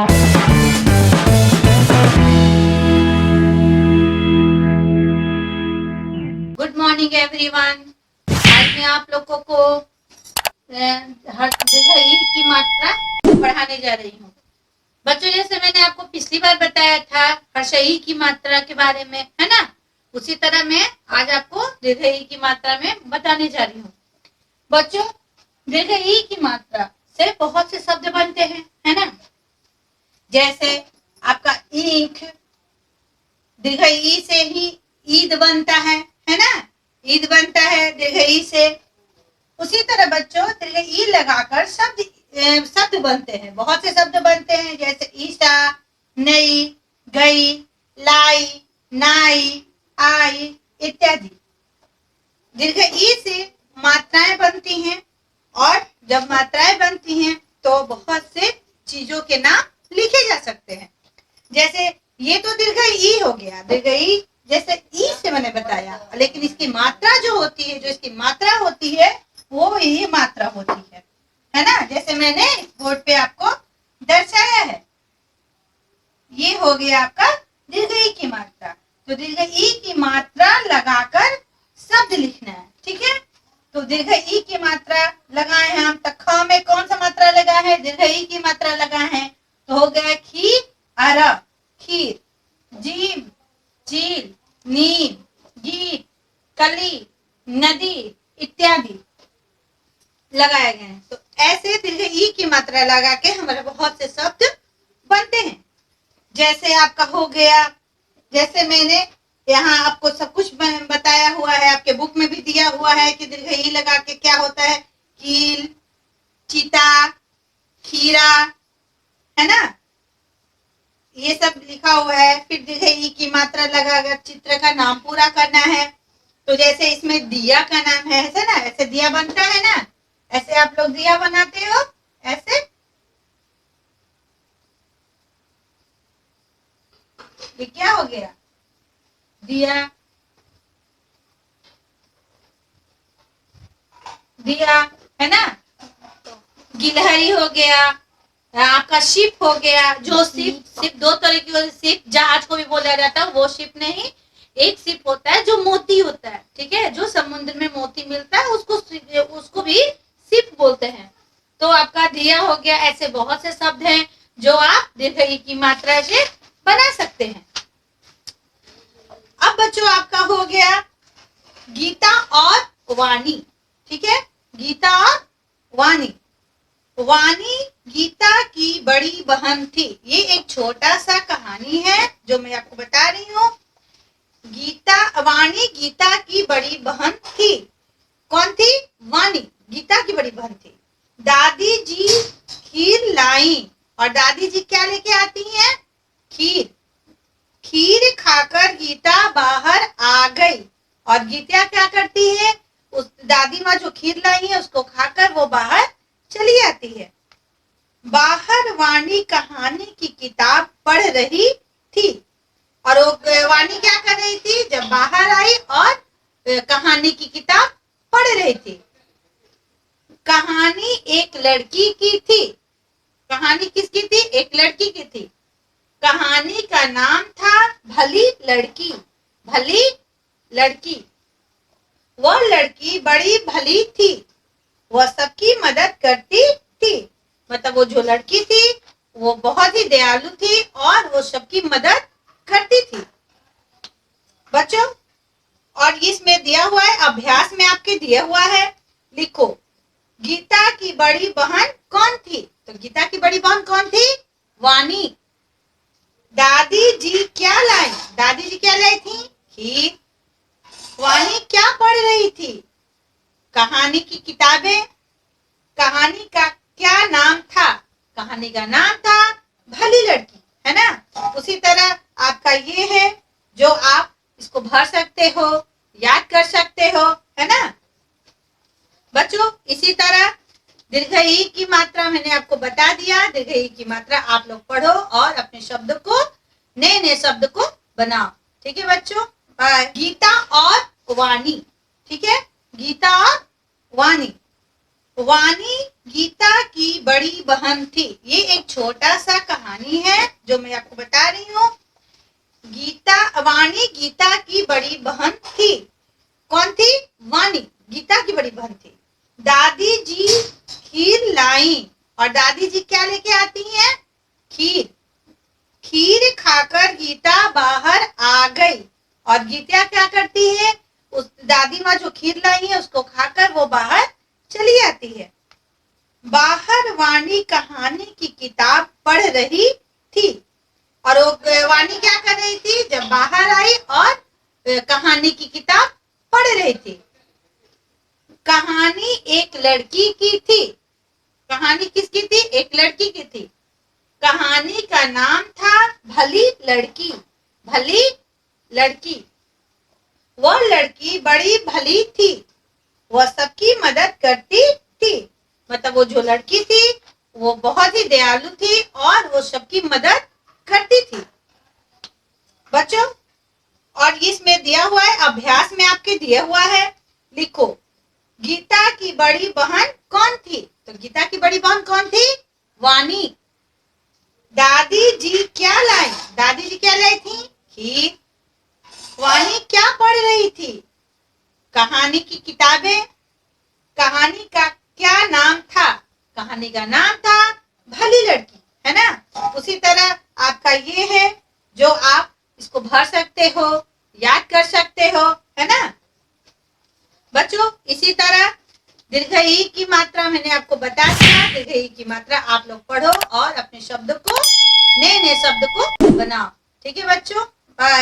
Good morning everyone. आज मैं आप लोगों को हर जगह ई की मात्रा पढ़ाने जा रही हूँ। बच्चों, जैसे मैंने आपको पिछली बार बताया था हर्ष ई की मात्रा के बारे में, है ना, उसी तरह मैं आज आपको दीर्घ ई की मात्रा में बताने जा रही हूँ। बच्चों, दीर्घ ई की मात्रा से बहुत से शब्द बनते हैं, है ना। जैसे आपका ईख, दीर्घ ई से ही ईद बनता है ना, ईद बनता है दीर्घ ई से। उसी तरह बच्चों दीर्घ ई लगाकर शब्द बनते हैं, बहुत से शब्द बनते हैं, जैसे ईशा, नई, गई, लाई, नाई, आई इत्यादि। दीर्घ ई से मात्राएं बनती हैं, और जब मात्राएं बनती हैं तो बहुत से चीजों के नाम लिखे जा सकते हैं। जैसे ये तो दीर्घ ई हो गया, दीर्घ ई जैसे ई से मैंने बताया, लेकिन इसकी मात्रा जो होती है, जो इसकी मात्रा होती है वो ये मात्रा होती है ना। जैसे मैंने बोर्ड पे आपको दर्शाया है, ये हो गया आपका दीर्घ ई की मात्रा। तो दीर्घ ई की मात्रा लगाकर शब्द लिखना है, ठीक है। तो दीर्घ ई की मात्रा लगाए हैं हम, तो ख में कौन सा मात्रा लगा है, दीर्घ ई की मात्रा लगा है, तो हो गया खी, अर, खीर, जीव, झील, नीम, गीत, कली, नदी इत्यादि लगाए गए हैं। तो ऐसे दीर्घ ई की मात्रा लगा के हमारे बहुत से शब्द बनते हैं। जैसे आपका हो गया, जैसे मैंने यहाँ आपको सब कुछ बताया हुआ है, आपके बुक में भी दिया हुआ है कि दीर्घ ई लगा के क्या होता है, कील, चीता, खीरा, है ना, ये सब लिखा हुआ है। फिर दीर्घ ई की मात्रा लगाकर चित्र का नाम पूरा करना है। तो जैसे इसमें दिया का नाम है, ऐसे ना, ऐसे दिया बनता है ना, ऐसे आप लोग दिया बनाते हो, ऐसे। ये क्या हो गया, दिया, दिया, है ना। गिलहरी हो गया, आपका शिप हो गया, जो शिप दो तरह की होती है, शिप जहाज को भी बोला जाता है, वो शिप नहीं, एक शिप होता है जो मोती होता है, ठीक है, जो समुद्र में मोती मिलता है उसको भी शिप बोलते हैं। तो आपका दिया हो गया। ऐसे बहुत से शब्द हैं जो आप दीर्घ ई की मात्रा से बना सकते हैं। अब बच्चों आपका हो गया गीता और वाणी, ठीक है, गीता और वाणी। वाणी गीता की बड़ी बहन थी। ये एक छोटा सा कहानी है जो मैं आपको बता रही हूँ। वाणी गीता की बड़ी बहन थी। कौन थी, वाणी गीता की बड़ी बहन थी। दादी जी खीर लाई, और दादी जी क्या लेके आती हैं, खीर। खीर खाकर गीता बाहर आ गई, और गीता क्या करती है, उस दादी माँ जो खीर लाई है उसको खाकर वो बाहर चली जाती है। बाहर वाणी कहानी की किताब पढ़ रही थी, और वो वाणी क्या कर रही थी, जब बाहर आई और कहानी की किताब पढ़ रही थी। कहानी एक लड़की की थी। कहानी किसकी थी, एक लड़की की थी। कहानी का नाम था भली लड़की। भली लड़की, वह लड़की बड़ी भली थी, वह सबकी मदद करती थी। मतलब वो जो लड़की थी वो बहुत ही दयालु थी और वो सबकी मदद करती थी। बच्चों, और इसमें दिया हुआ है, अभ्यास में आपके दिया हुआ है, लिखो गीता की बड़ी बहन कौन थी। तो गीता की बड़ी बहन कौन थी, वाणी। दादी जी क्या लाई, दादी जी क्या लाई थी, खीर। वाणी क्या पढ़ रही थी, कहानी की किताबें। कहानी का क्या नाम था, कहानी का नाम था भली लड़की, है ना। उसी तरह आपका ये है जो आप इसको भर सकते हो, याद कर सकते हो, है ना। बच्चों, इसी तरह दीर्घ ई की मात्रा मैंने आपको बता दिया। दीर्घ ई की मात्रा आप लोग पढ़ो और अपने शब्द को, नए नए शब्द को बनाओ, ठीक है बच्चों। गीता और वाणी, ठीक है, गीता और वाणी। वाणी गीता की बड़ी बहन थी। ये एक छोटा सा कहानी कहानी है जो मैं आपको बता रही हूँ। वाणी गीता की बड़ी बहन थी। कौन थी? वाणी गीता की बड़ी बहन थी। दादी जी खीर लाई और दादी जी क्या लेके आती हैं? खीर। खीर खाकर गीता बाहर आ गई और गीता क्या करती है? उस दादी माँ जो खीर लाई है उसको खाकर वो बाहर चली जाती है। बाहर वाणी कहानी की किताब पढ़ रही थी और वो वाणी क्या कर रही थी? जब बाहर आई और कहानी की किताब पढ़ रही थी। कहानी एक लड़की की थी। कहानी किसकी थी? एक लड़की की थी। कहानी का नाम था भली लड़की। भली लड़की। वह लड़की बड़ी भली थी। वह सबकी मदद करती थी। मतलब वो जो लड़की थी वो बहुत ही दयालु थी और वो सबकी मदद करती थी। बच्चों, और इसमें दिया हुआ है, अभ्यास में आपके दिया हुआ है, लिखो गीता की बड़ी बहन कौन थी? तो गीता की बड़ी बहन कौन थी? वाणी। दादी जी क्या लाई? दादी जी क्या लाई थी? खीर। वाणी क्या पढ़ रही थी? कहानी की किताबें। कहानी का क्या नाम था? कहानी का नाम था भली लड़की, है ना। उसी तरह आपका ये है जो आप इसको भर सकते हो, याद कर सकते हो, है ना बच्चों। इसी तरह दीर्घ ई की मात्रा मैंने आपको बता दिया। दीर्घ ई की मात्रा आप लोग पढ़ो और अपने शब्द को, नए नए शब्द को बनाओ। ठीक है बच्चों, बाय।